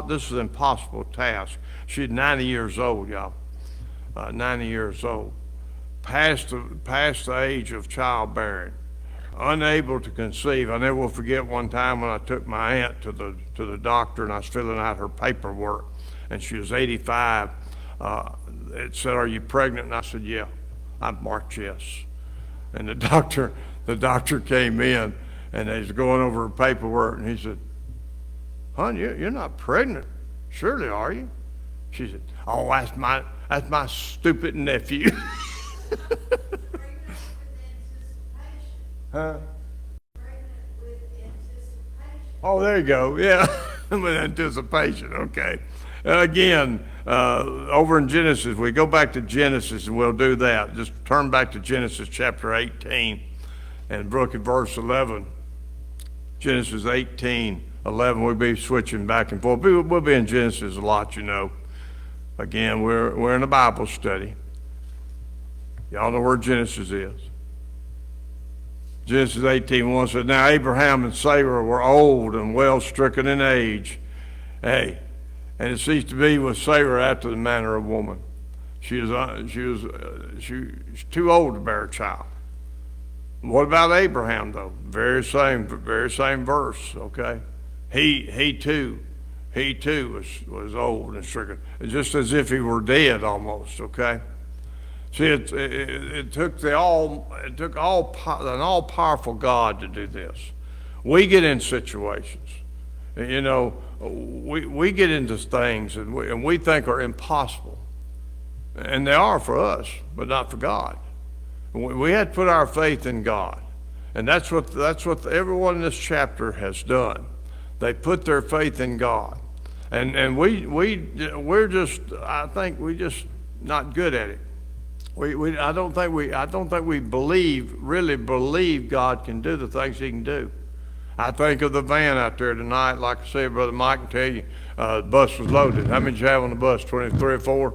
this is an impossible task. She's 90 years old, y'all. 90 years old. Past the age of childbearing. Unable to conceive. I never will forget one time when I took my aunt to the doctor and I was filling out her paperwork, and she was 85. It said, "Are you pregnant?" And I said, "Yeah." I marked yes. And the doctor came in and he was going over her paperwork, and he said, "Hon, you're not pregnant, surely, are you?" She said, "Oh, that's my stupid nephew." Huh? Oh, there you go. Yeah, with anticipation. Okay. Again, over in Genesis, we go back to Genesis, and we'll do that. Just turn back to Genesis chapter 18 and look at verse 11. Genesis 18:11. We'll be switching back and forth. We'll be in Genesis a lot, you know. Again, we're in a Bible study. Y'all know where Genesis is. Genesis 18:1 says, "Now Abraham and Sarah were old and well stricken in age. Hey, and it ceased to be with Sarah after the manner of woman. She was too old to bear a child." What about Abraham though? Very same verse. Okay, he too was old and stricken, just as if he were dead almost. Okay. See, it took an all-powerful God to do this. We get in situations, you know, we get into things and we think are impossible, and they are for us, but not for God. We had to put our faith in God, and that's what everyone in this chapter has done. They put their faith in God, and we're just, I think we just not good at it. I don't think we really believe God can do the things He can do. I think of the van out there tonight. Like I said, Brother Mike can tell you, the bus was loaded. How many did you have on the bus? 23 or 4?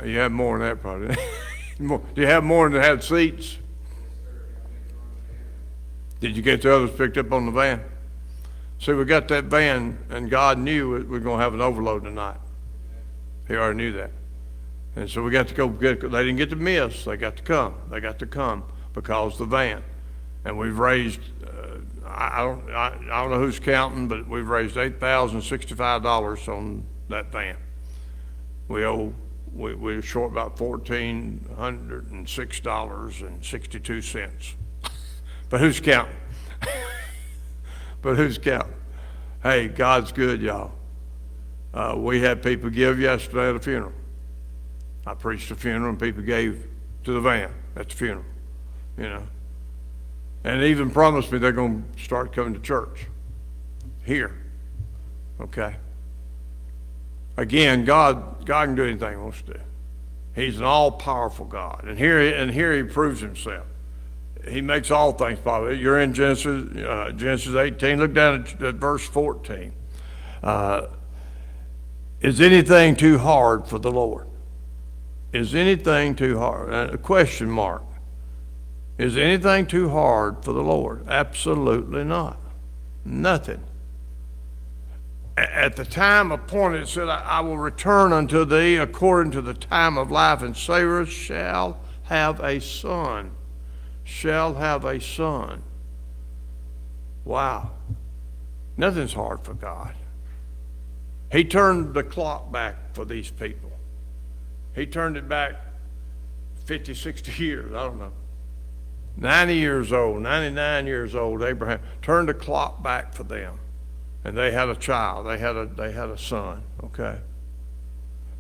You have more than that, probably. Do you have more than had seats? Did you get the others picked up on the van? See, we got that van, and God knew we were going to have an overload tonight. He already knew that. And so we got to go get, they didn't get to miss, they got to come. They got to come because of the van. And we've raised, I don't know who's counting, but we've raised $8,065 on that van. We're short about $1,406.62. But who's counting? But who's counting? Hey, God's good, y'all. We had people give yesterday at a funeral. I preached a funeral and people gave to the van at the funeral, you know. And even promised me they're going to start coming to church here, okay? Again, God can do anything He wants to do. He's an all-powerful God. And here He proves Himself. He makes all things possible. You're in Genesis 18. Look down at verse 14. Is anything too hard for the Lord? Is anything too hard? A question mark. Is anything too hard for the Lord? Absolutely not. Nothing. At the time appointed, it said, "I will return unto thee according to the time of life, and Sarah shall have a son." Shall have a son. Wow. Nothing's hard for God. He turned the clock back for these people. He turned it back 50, 60 years, I don't know. 90 years old, 99 years old, Abraham turned the clock back for them. And they had a child, they had a son, okay?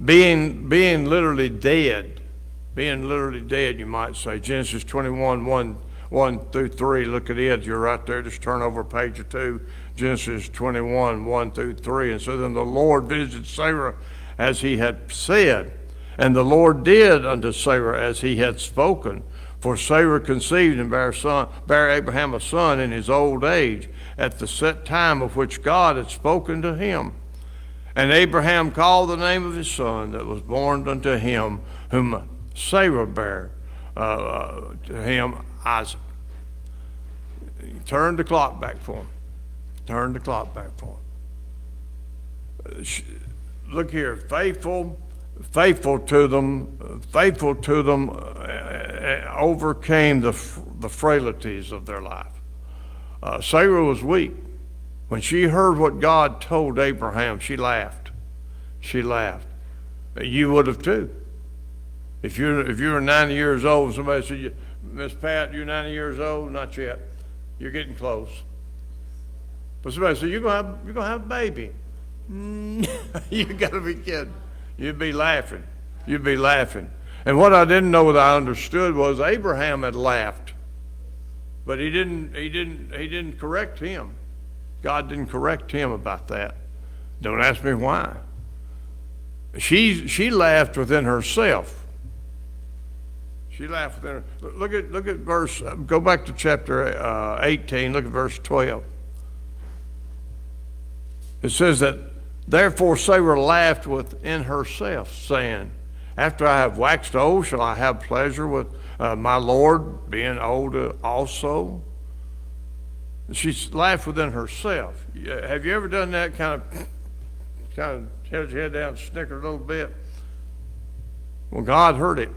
Being literally dead, you might say. Genesis 21, 1 through 3, look at it, you're right there, just turn over a page or two. Genesis 21, 1 through 3. And so then the Lord visited Sarah as He had said, and the Lord did unto Sarah as He had spoken. For Sarah conceived and bare Abraham a son in his old age, at the set time of which God had spoken to him. And Abraham called the name of his son that was born unto him, whom Sarah bare to him, Isaac. He turned the clock back for him. Turned the clock back for him. Look here, faithful to them, overcame the frailties of their life. Sarah was weak. When she heard what God told Abraham, she laughed. She laughed. You would have too. If you were 90 years old, somebody said, Miss Pat, you're 90 years old? Not yet. You're getting close. But somebody said, you're gonna have a baby. You gotta be kidding. You'd be laughing. You'd be laughing. And what I didn't know that I understood was Abraham had laughed, but he didn't correct him. God didn't correct him about that. Don't ask me why. She laughed within herself. She laughed within her. Look at verse. Go back to chapter 18. Look at verse 12. It says that, therefore Sarah laughed within herself, saying, after I have waxed old, shall I have pleasure with my Lord being old also? She laughed within herself. Have you ever done that? Kind of held your head down, snickered a little bit. Well, God heard it.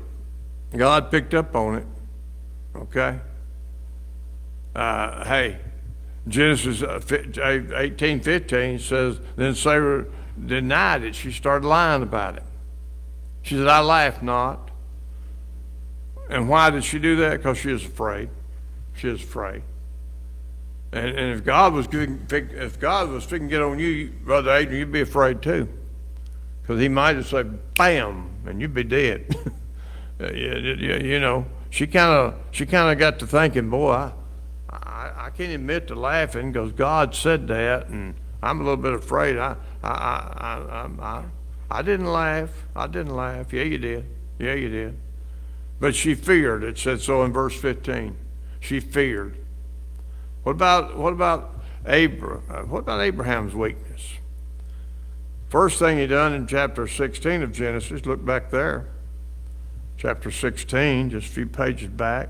God picked up on it. Okay. Hey, Genesis 18:15 says, then Sarah denied it. She started lying about it. She said, I laughed not. And why did she do that? Because she was afraid. She was afraid. And if God was fixing to get on you, Brother Adrian, you'd be afraid too. Because he might have said, bam, and you'd be dead. You know, she kind of got to thinking, boy, I can't admit to laughing because God said that, and I'm a little bit afraid. I didn't laugh. I didn't laugh. Yeah, you did. Yeah, you did. But she feared. It said so in verse 15. She feared. What about Abraham's weakness? First thing he done in chapter 16 of Genesis, look back there. Chapter 16, just a few pages back.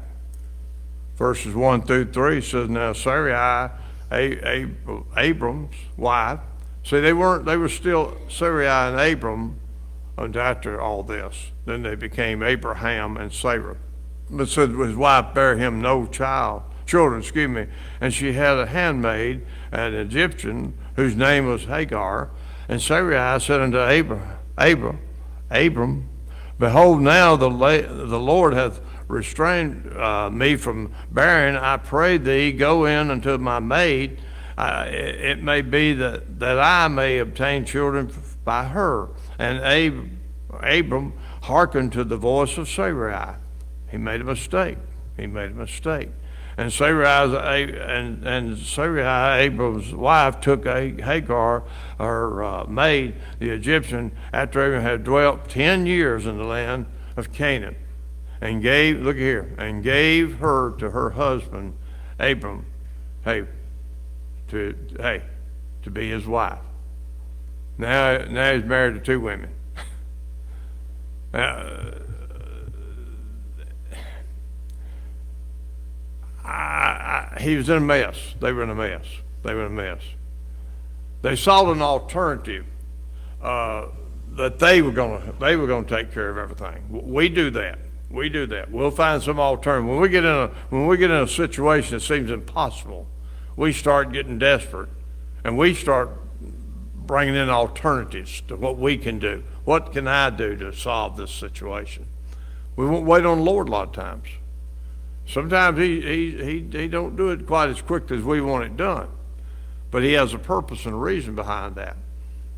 Verses 1 through 3 says, now Sarai, Abram's wife. See, they were still Sarai and Abram until after all this. Then they became Abraham and Sarah. But said his wife bare him no children, and she had a handmaid, an Egyptian, whose name was Hagar. And Sarai said unto Abram, behold, now the Lord hath restrained me from bearing. I pray thee, go in unto my maid. It may be that I may obtain children by her. And Abram hearkened to the voice of Sarai. He made a mistake. And Sarai, Abram's wife, took Hagar, her maid, the Egyptian, after Abraham had dwelt 10 years in the land of Canaan, and gave her to her husband Abram, to be his wife. Now he's married to two women. He was in a mess. They were in a mess. They sought an alternative that they were going to take care of everything. We do that. We'll find some alternative. When we get in a situation that seems impossible, we start getting desperate, and we start bringing in alternatives to what we can do. What can I do to solve this situation? We won't wait on the Lord a lot of times. Sometimes he don't do it quite as quick as we want it done, but he has a purpose and a reason behind that.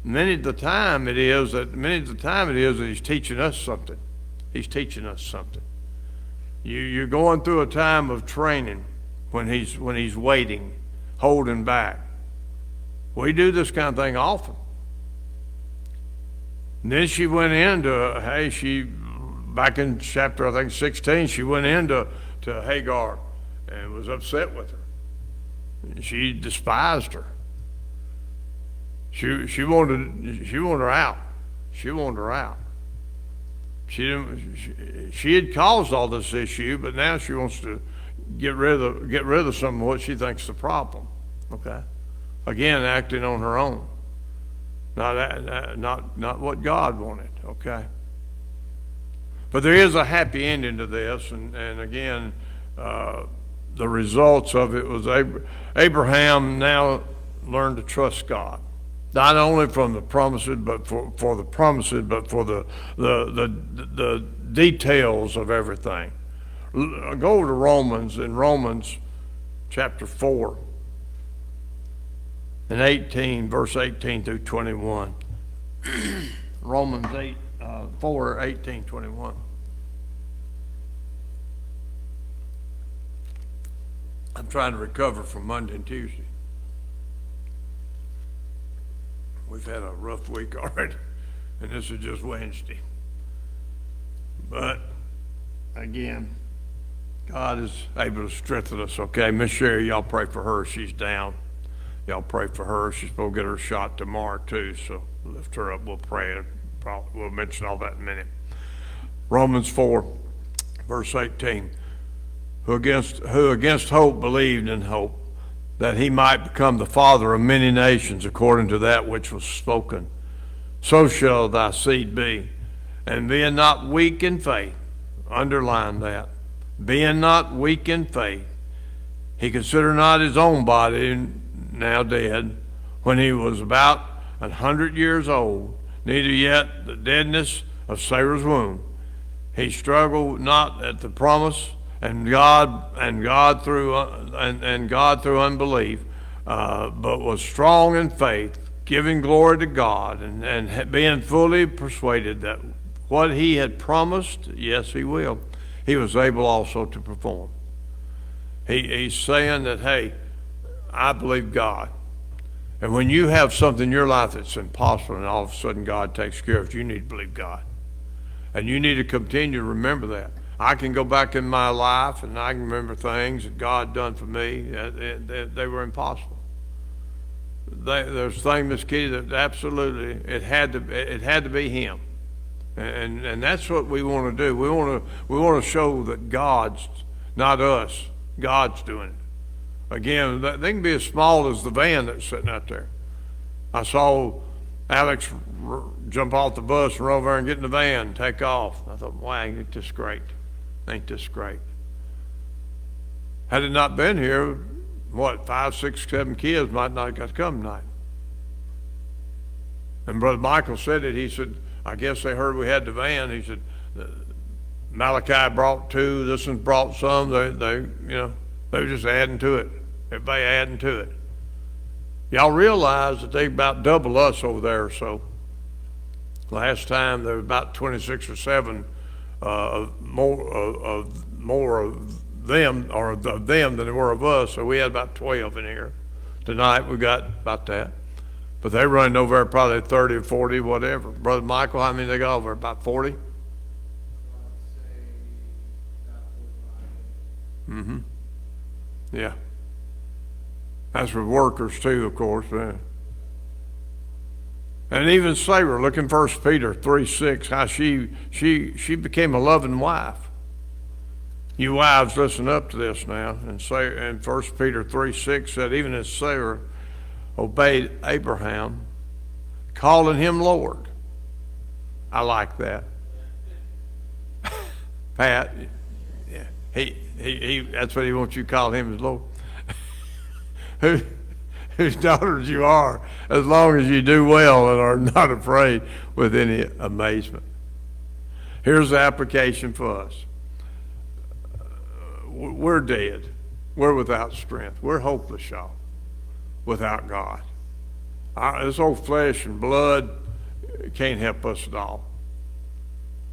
Many of the time it is that he's teaching us something. He's teaching us something. You're going through a time of training when he's waiting, holding back. We do this kind of thing often. And then she went into back in chapter, I think 16, she went into Hagar and was upset with her. She despised her. She wanted her out. She had caused all this issue, but now she wants to get rid of some of what she thinks the problem. Okay, again, acting on her own. not what God wanted, okay? But there is a happy ending to this, and again, the results of it was Abraham now learned to trust God, not only from the promises, but for the promises, but for the details of everything. Go to Romans, in Romans chapter 4 and 18, verse 18 through 21. Romans 4, 18, 21. I'm trying to recover from Monday and Tuesday. We've had a rough week already, and this is just Wednesday. But again, God is able to strengthen us, okay? Miss Sherry, y'all pray for her. She's down. Y'all pray for her. She's supposed to get her shot tomorrow, too, so lift her up. We'll pray. We'll mention all that in a minute. Romans 4, verse 18. Who against hope believed in hope, that he might become the father of many nations, according to that which was spoken. So shall thy seed be. And being not weak in faith, underline that, being not weak in faith, he considered not his own body now dead, when he was about 100 years old, neither yet the deadness of Sarah's womb. He struggled not at the promise, and God through unbelief, but was strong in faith, giving glory to God, and being fully persuaded that what he had promised, yes, he will, he was able also to perform. He's saying that, hey, I believe God. And when you have something in your life that's impossible and all of a sudden God takes care of it, you need to believe God. And you need to continue to remember that. I can go back in my life and I can remember things that God done for me. They were impossible. There's things, Miss Kitty, that absolutely it had to be Him, and that's what we want to do. We want to show that God's not us. God's doing it. Again, they can be as small as the van that's sitting out there. I saw Alex jump off the bus and run over and get in the van and take off. I thought, wow, ain't this great? Ain't this great? Had it not been here, 5, 6, 7 kids might not have got to come tonight. And Brother Michael said it. He said, I guess they heard we had the van. He said, Malachi brought 2, this one brought some. They were just adding to it. Everybody adding to it. Y'all realize that they about double us over there. So last time there was about 26 or 7 more of them than there were of us. So we had about 12 in here. Tonight we got about that. But they running over there probably 30 or 40, whatever. Brother Michael, how many they got over? About 40? Mm-hmm. Yeah. That's for workers too, of course. Yeah. And even Sarah, look in 1 Peter 3:6, how she became a loving wife. You wives, listen up to this now. And 1 Peter 3:6 said, even as Sarah obeyed Abraham, calling him Lord. I like that. Pat, yeah, he that's what he wants you to call him, as Lord. Whose daughters you are, as long as you do well and are not afraid with any amazement. Here's the application for us. We're dead. We're without strength. We're hopeless, y'all, without God. This old flesh and blood can't help us at all.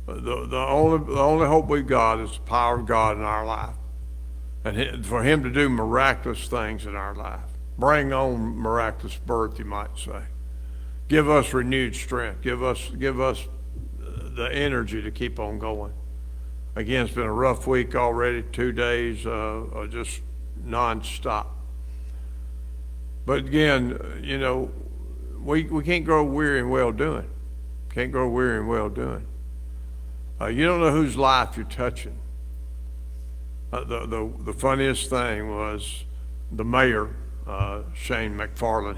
The only hope we've got is the power of God in our life. And for Him to do miraculous things in our life. Bring on miraculous birth, you might say. Give us renewed strength. Give us the energy to keep on going. Again, it's been a rough week already, 2 days just nonstop. But again, we can't grow weary in well doing. Can't grow weary in well doing. You don't know whose life you're touching. The funniest thing was the mayor, Shane McFarland.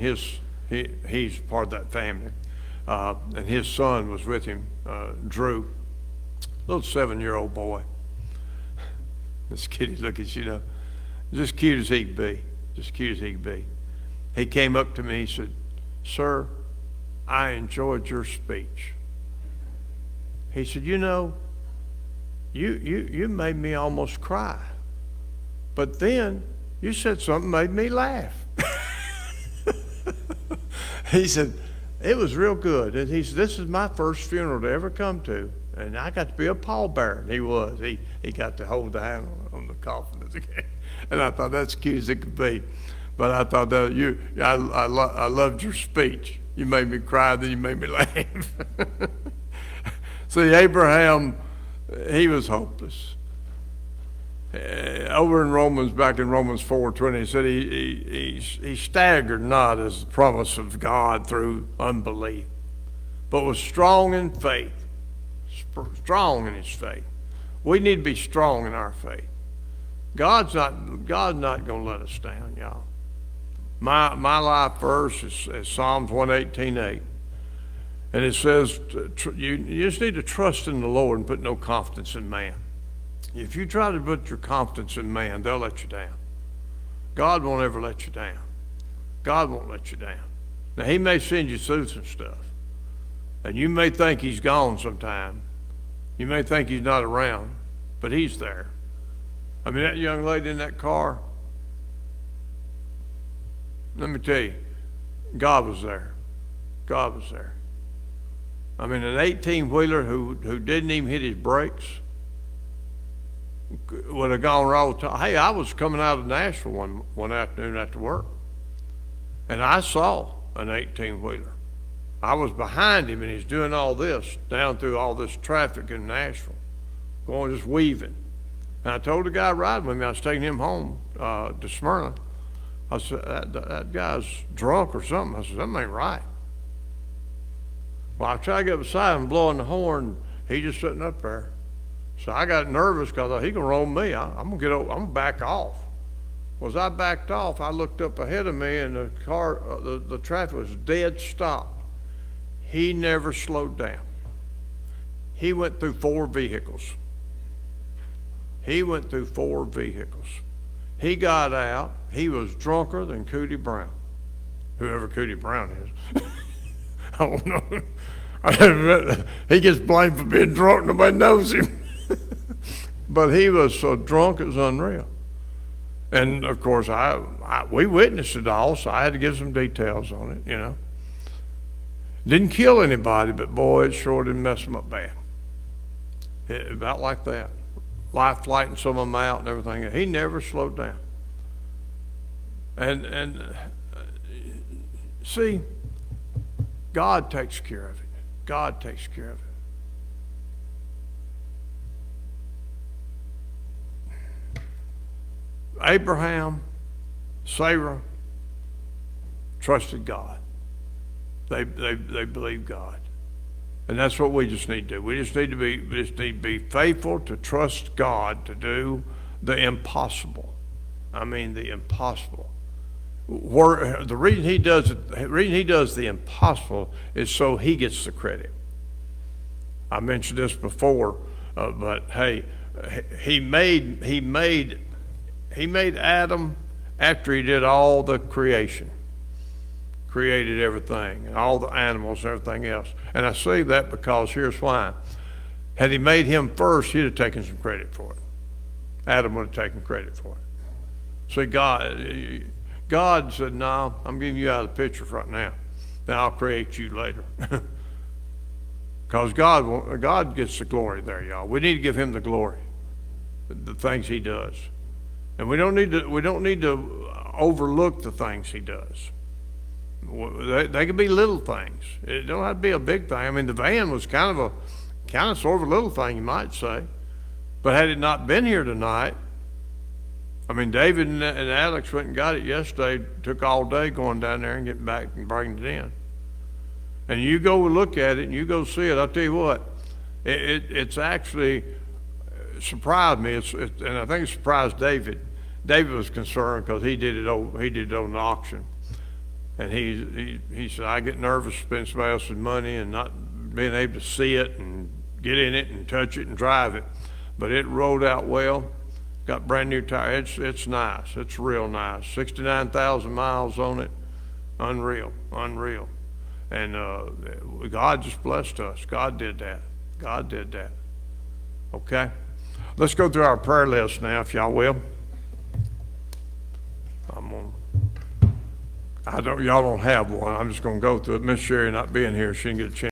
He's part of that family. and his son was with him, Drew, little 7-year-old boy. This kitty looking, just cute as he could be, just cute as he could be. He came up to me, he said, "Sir, I enjoyed your speech." He said, "You made me almost cry. But then you said something made me laugh." He said, "It was real good." And he said, "This is my first funeral to ever come to. And I got to be a pallbearer." And he was. He got to hold the hand on the coffin. And I thought, that's cute as it could be. But I thought that I loved your speech. You made me cry, then you made me laugh. See, Abraham, he was hopeless. Over back in Romans 4:20, he said he staggered not as the promise of God through unbelief, but was strong in faith, strong in his faith. We need to be strong in our faith. God's not going to let us down, y'all. My life verse is Psalms 118:8. And it says, you just need to trust in the Lord and put no confidence in man. If you try to put your confidence in man, they'll let you down. God won't ever let you down. God won't let you down. Now, he may send you through some stuff. And you may think he's gone sometime. You may think he's not around, but he's there. I mean, that young lady in that car, let me tell you, God was there. God was there. I mean, an 18-wheeler who didn't even hit his brakes would have gone wrong. Hey, I was coming out of Nashville one afternoon after work, and I saw an 18-wheeler. I was behind him, and he's doing all this, down through all this traffic in Nashville, going just weaving. And I told the guy riding with me, I was taking him home to Smyrna. I said, that guy's drunk or something. I said, something ain't right. Well, I tried to get beside him, blowing the horn. He just sitting up there. So I got nervous because I thought, he gonna roll me. I'm gonna get over, I'm gonna back off. Well, as I backed off, I looked up ahead of me, and the car, the traffic was dead stop. He never slowed down. He went through 4 vehicles. He went through 4 vehicles. He got out. He was drunker than Cootie Brown, whoever Cootie Brown is. I don't know. He gets blamed for being drunk. Nobody knows him. But he was so drunk it was unreal. And of course, we witnessed it all, so I had to give some details on it. Didn't kill anybody, but boy, it sure did mess them up bad. About like that. Life flighting some of them out and everything. He never slowed down. And see, God takes care of it. God takes care of it. Abraham, Sarah trusted God. They believed God. And that's what we just need to do. We just need to be faithful to trust God to do the impossible. I mean, the impossible. The reason he does the impossible is so he gets the credit. I mentioned this before, but hey, he made Adam after he did all the creation. Created everything, and all the animals and everything else. And I say that because here's why. Had he made him first, he'd have taken some credit for it. Adam would have taken credit for it. See, God said, no, I'm getting you out of the picture right now. Then I'll create you later. Because God gets the glory there, y'all. We need to give him the glory, the things he does. And we don't need to overlook the things he does. They can be little things. It don't have to be a big thing. I mean, the van was kind of sort of a little thing, you might say. But had it not been here tonight, I mean, David and Alex went and got it yesterday. Took all day going down there and getting back and bringing it in. And you go look at it and you go see it. I'll tell you what, it's actually surprised me. And I think it surprised David. David was concerned because he did it on the auction. And he said, I get nervous spending somebody else's money and not being able to see it and get in it and touch it and drive it. But it rolled out well, got brand new tires. It's nice, it's real nice. 69,000 miles on it, unreal. And God just blessed us. God did that. Okay? Let's go through our prayer list now, if y'all will. Y'all don't have one. I'm just gonna go through it. Miss Sherry not being here, she didn't get a chance.